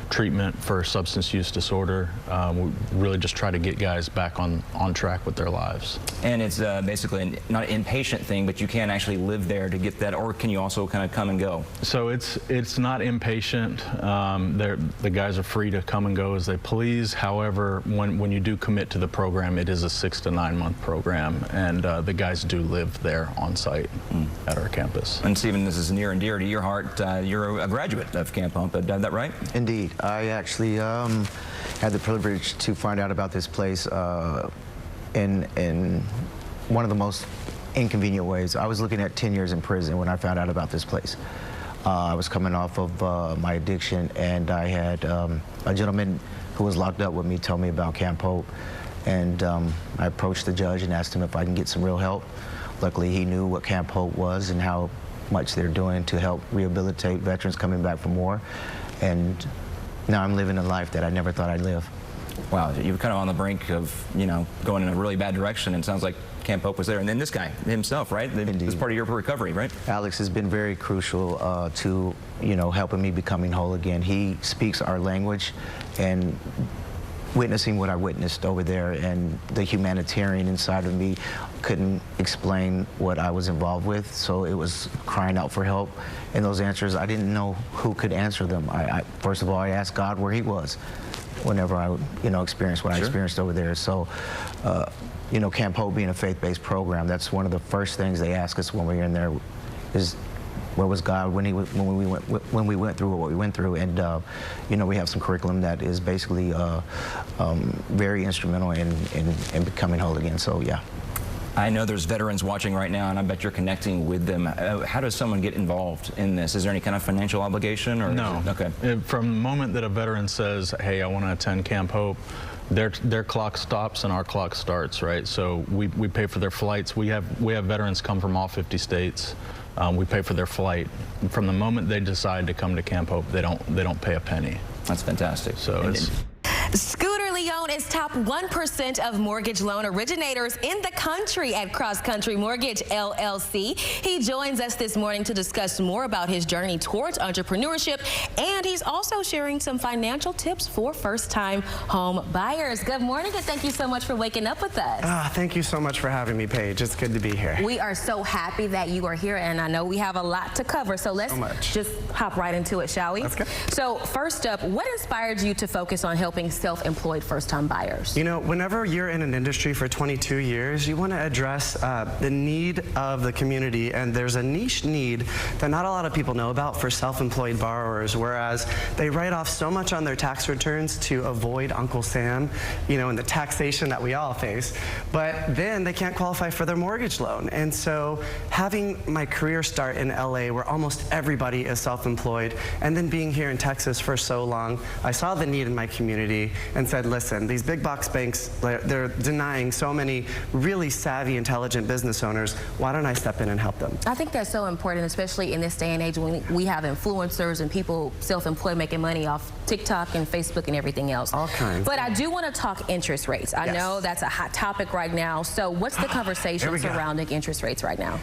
treatment for substance use disorder. We really just try to get guys back on track with their lives. And it's basically not an inpatient thing, but you can actually live there to get that, or can you also kind of come and go? So it's not inpatient. The guys are free to come and go as they please. However, when you do commit to the program, it is a 6 to 9 month program, and the guys do live there on site at our campus. And Stephen, this is near and dear to your heart. You're a graduate of Camp Hope, is that right? Indeed. I actually had the privilege to find out about this place in one of the most inconvenient ways. I was looking at 10 years in prison when I found out about this place. I was coming off of my addiction, and I had a gentleman who was locked up with me tell me about Camp Hope, and I approached the judge and asked him if I can get some real help. Luckily, he knew what Camp Hope was and how much they're doing to help rehabilitate veterans coming back from war, and now I'm living a life that I never thought I'd live. Wow, you were kind of on the brink of, going in a really bad direction, and it sounds like Camp Hope was there. And then this guy himself, right? Indeed. This part of your recovery, right? Alex has been very crucial to, helping me becoming whole again. He speaks our language, and witnessing what I witnessed over there, and the humanitarian inside of me couldn't explain what I was involved with, so it was crying out for help. And those answers, I didn't know who could answer them. First of all, I asked God where he was whenever I experienced what I experienced over there. So, Camp Hope being a faith-based program, that's one of the first things they ask us when we're in there is, where was God when we went through what we went through? And we have some curriculum that is basically very instrumental in becoming whole again. So yeah. I know there's veterans watching right now, and I bet you're connecting with them. How does someone get involved in this? Is there any kind of financial obligation? Or no. Okay. From the moment that a veteran says, "Hey, I want to attend Camp Hope," their clock stops and our clock starts. Right. So we pay for their flights. We have veterans come from all 50 states. We pay for their flight. From the moment they decide to come to Camp Hope, they don't pay a penny. That's fantastic. So it's. Scooter Leone is top 1% of mortgage loan originators in the country at Cross Country Mortgage, LLC. He joins us this morning to discuss more about his journey towards entrepreneurship, and he's also sharing some financial tips for first-time home buyers. Good morning, and thank you so much for waking up with us. Thank you so much for having me, Paige. It's good to be here. We are so happy that you are here, and I know we have a lot to cover, so let's just hop right into it, shall we? Let's go. So first up, what inspired you to focus on helping self-employed first-time buyers? Whenever you're in an industry for 22 years, you want to address the need of the community, and there's a niche need that not a lot of people know about for self-employed borrowers, whereas they write off so much on their tax returns to avoid Uncle Sam, and the taxation that we all face, but then they can't qualify for their mortgage loan. And so having my career start in LA, where almost everybody is self-employed, and then being here in Texas for so long, I saw the need in my community and said, listen, these big box banks, they're denying so many really savvy, intelligent business owners. Why don't I step in and help them? I think that's so important, especially in this day and age when we have influencers and people self-employed making money off TikTok and Facebook and everything else. All kinds. But I do want to talk interest rates. I know that's a hot topic right now. So what's the conversation surrounding interest rates right now?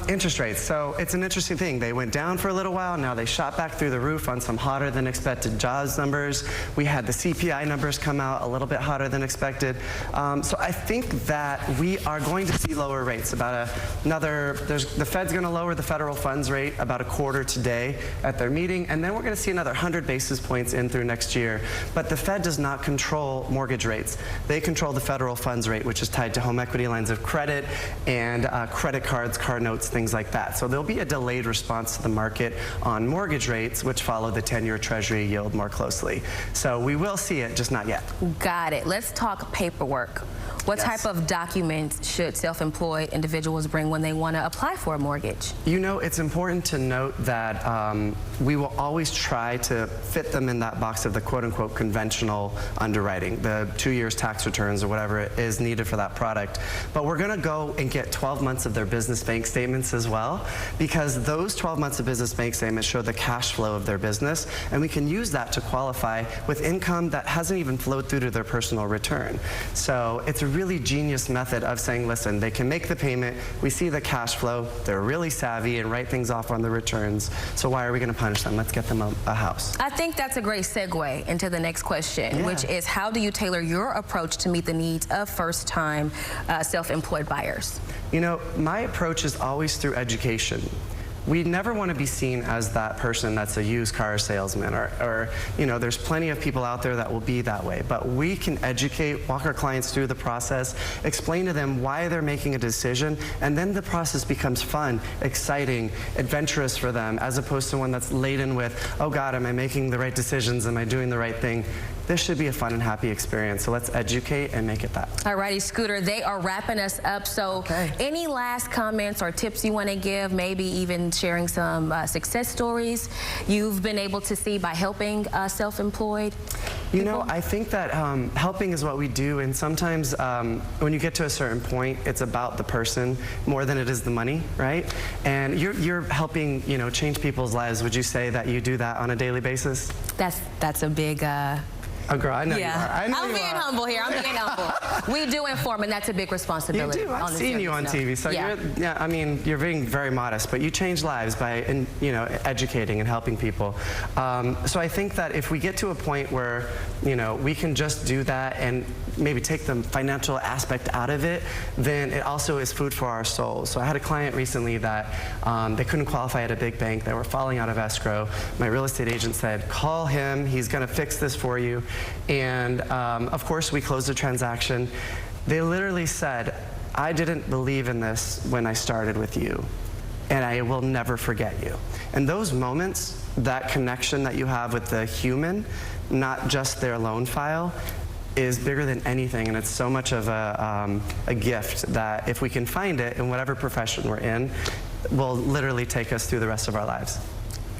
Interest rates. So it's an interesting thing. They went down for a little while. Now they shot back through the roof on some hotter than expected jobs numbers. We had the CPI numbers come out a little bit hotter than expected. So I think that we are going to see lower rates. The Fed's going to lower the federal funds rate about a quarter today at their meeting, and then we're going to see another 100 basis points in through next year. But the Fed does not control mortgage rates. They control the federal funds rate, which is tied to home equity lines of credit and credit cards, car notes, things like that. So there'll be a delayed response to the market on mortgage rates, which follow the 10-year Treasury yield more closely. So we will see it, just not yet. Got it. Let's talk paperwork. What type of documents should self-employed individuals bring when they want to apply for a mortgage? It's important to note that we will always try to fit them in that box of the quote-unquote conventional underwriting, the 2 years tax returns or whatever is needed for that product. But we're going to go and get 12 months of their business bank statements as well, because those 12 months of business bank statements show the cash flow of their business, and we can use that to qualify with income that hasn't even flowed through to their their personal return. So it's a really genius method of saying, listen, they can make the payment, we see the cash flow, they're really savvy and write things off on the returns, so why are we going to punish them? Let's get them a house. I think that's a great segue into the next question, which is how do you tailor your approach to meet the needs of first-time self-employed buyers? You know, my approach is always through education. We never want to be seen as that person that's a used car salesman or, you know, there's plenty of people out there that will be that way. But we can educate, walk our clients through the process, explain to them why they're making a decision, and then the process becomes fun, exciting, adventurous for them, as opposed to one that's laden with, oh God, am I making the right decisions? Am I doing the right thing? This should be a fun and happy experience, so let's educate and make it that. All righty, Scooter, they are wrapping us up, so any last comments or tips you want to give, maybe even sharing some success stories you've been able to see by helping self-employed people? You know, I think that helping is what we do, and sometimes when you get to a certain point, it's about the person more than it is the money, right? And you're helping, you know, change people's lives. Would you say that you do that on a daily basis? That's a big... Oh, girl, I know you are. I know I'm being humble here. I'm being humble. We do inform, and that's a big responsibility. You do. I've seen you on TV, so I mean, you're being very modest, but you change lives by, you know, educating and helping people. So I think that if we get to a point where, you know, we can just do that and maybe take the financial aspect out of it, then it also is food for our souls. So I had a client recently that they couldn't qualify at a big bank. They were falling out of escrow. My real estate agent said, call him. He's going to fix this for you. And of course, we closed the transaction. They literally said, I didn't believe in this when I started with you, and I will never forget you. And those moments, that connection that you have with the human, not just their loan file, is bigger than anything, and it's so much of a gift that if we can find it in whatever profession we're in, will literally take us through the rest of our lives.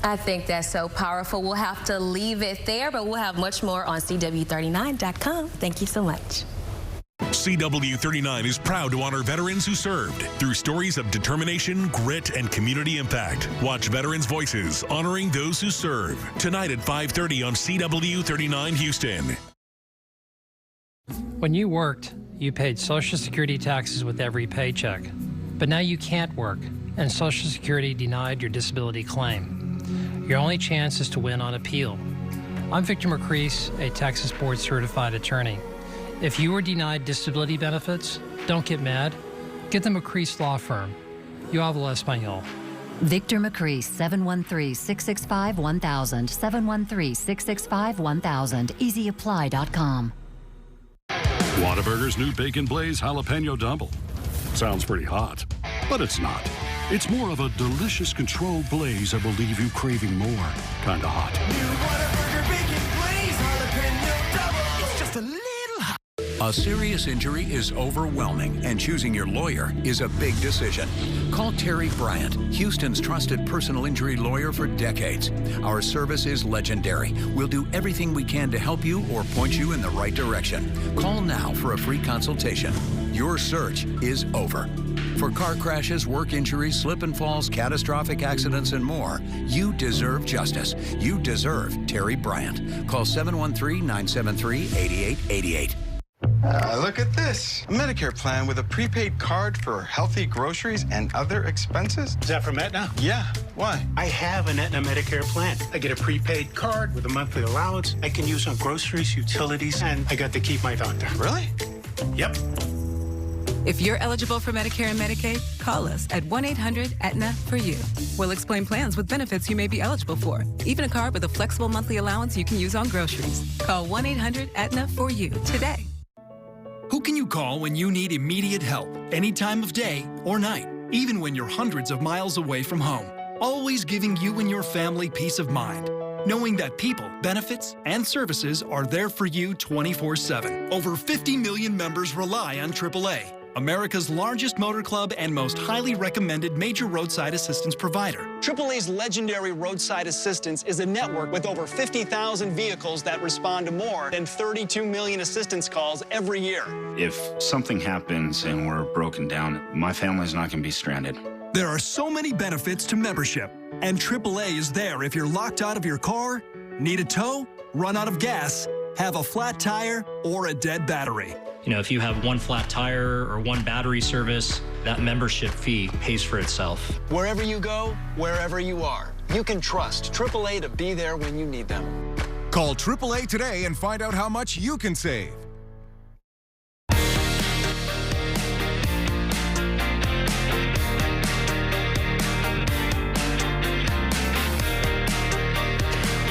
I think that's so powerful. We'll have to leave it there, but we'll have much more on CW39.com. Thank you so much. CW39 is proud to honor veterans who served through stories of determination, grit, and community impact. Watch Veterans Voices, honoring those who serve, tonight at 5:30 on CW39 Houston. When you worked, you paid Social Security taxes with every paycheck. But now you can't work, and Social Security denied your disability claim. Your only chance is to win on appeal. I'm Victor McCrease, a Texas board certified attorney. If you were denied disability benefits, don't get mad. Get the McCrease Law Firm. Yo hablo español. Victor McCrease, 713-665-1000, 713-665-1000, easyapply.com. Whataburger's new Bacon Blaze Jalapeno Double. Sounds pretty hot, but it's not. It's more of a delicious controlled blaze that will leave you craving more. Kinda hot. New Whataburger Bacon Blaze Jalapeno Double. It's just a little hot. A serious injury is overwhelming, and choosing your lawyer is a big decision. Call Terry Bryant, Houston's trusted personal injury lawyer for decades. Our service is legendary. We'll do everything we can to help you or point you in the right direction. Call now for a free consultation. Your search is over. For car crashes, work injuries, slip and falls, catastrophic accidents, and more, you deserve justice. You deserve Terry Bryant. Call 713-973-8888. Look at this. A Medicare plan with a prepaid card for healthy groceries and other expenses. Is that from Aetna? Yeah. Why? I have an Aetna Medicare plan. I get a prepaid card with a monthly allowance I can use on groceries, utilities, and I got to keep my doctor. Really? Yep. If you're eligible for Medicare and Medicaid, call us at 1-800-AETNA-FOR-YOU. We'll explain plans with benefits you may be eligible for, even a card with a flexible monthly allowance you can use on groceries. Call 1-800-AETNA-FOR-YOU today. Who can you call when you need immediate help, any time of day or night, even when you're hundreds of miles away from home? Always giving you and your family peace of mind, knowing that people, benefits, and services are there for you 24/7. Over 50 million members rely on AAA, America's largest motor club and most highly recommended major roadside assistance provider. AAA's legendary roadside assistance is a network with over 50,000 vehicles that respond to more than 32 million assistance calls every year. If something happens and we're broken down, my family's not going to be stranded. There are so many benefits to membership, and AAA is there if you're locked out of your car, need a tow, run out of gas, have a flat tire, or a dead battery. You know, if you have one flat tire or one battery service, that membership fee pays for itself. Wherever you go, wherever you are, you can trust AAA to be there when you need them. Call AAA today and find out how much you can save.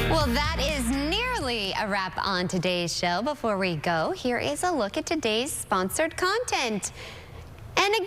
Well, that is nearly a wrap on today's show. Before we go, here is a look at today's sponsored content. And again,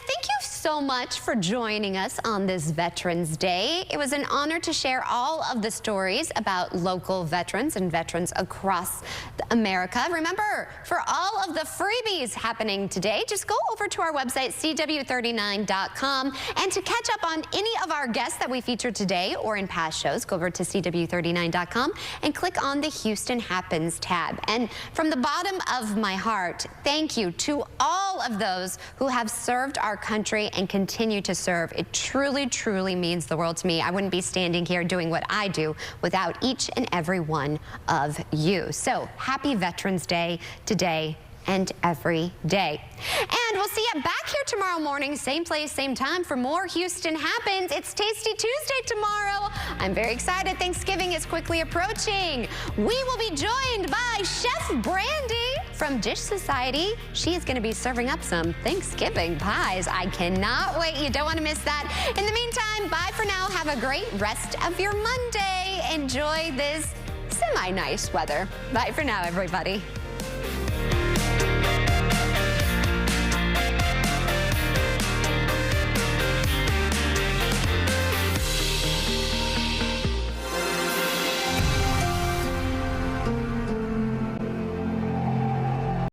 thank you so much for joining us on this Veterans Day. It was an honor to share all of the stories about local veterans and veterans across America. Remember, for all of the freebies happening today, just go over to our website, CW39.com. And to catch up on any of our guests that we featured today or in past shows, go over to CW39.com and click on the Houston Happens tab. And from the bottom of my heart, thank you to all of those who have served our country and continue to serve. It truly, truly means the world to me. I wouldn't be standing here doing what I do without each and every one of you. So happy Veterans Day today and every day. And we'll see you back here tomorrow morning, same place, same time for more Houston Happens. It's Tasty Tuesday tomorrow. I'm very excited. Thanksgiving is quickly approaching. We will be joined by Chef Brandy from Dish Society. She is going to be serving up some Thanksgiving pies. I cannot wait. You don't want to miss that. In the meantime, bye for now. Have a great rest of your Monday. Enjoy this semi-nice weather. Bye for now, everybody.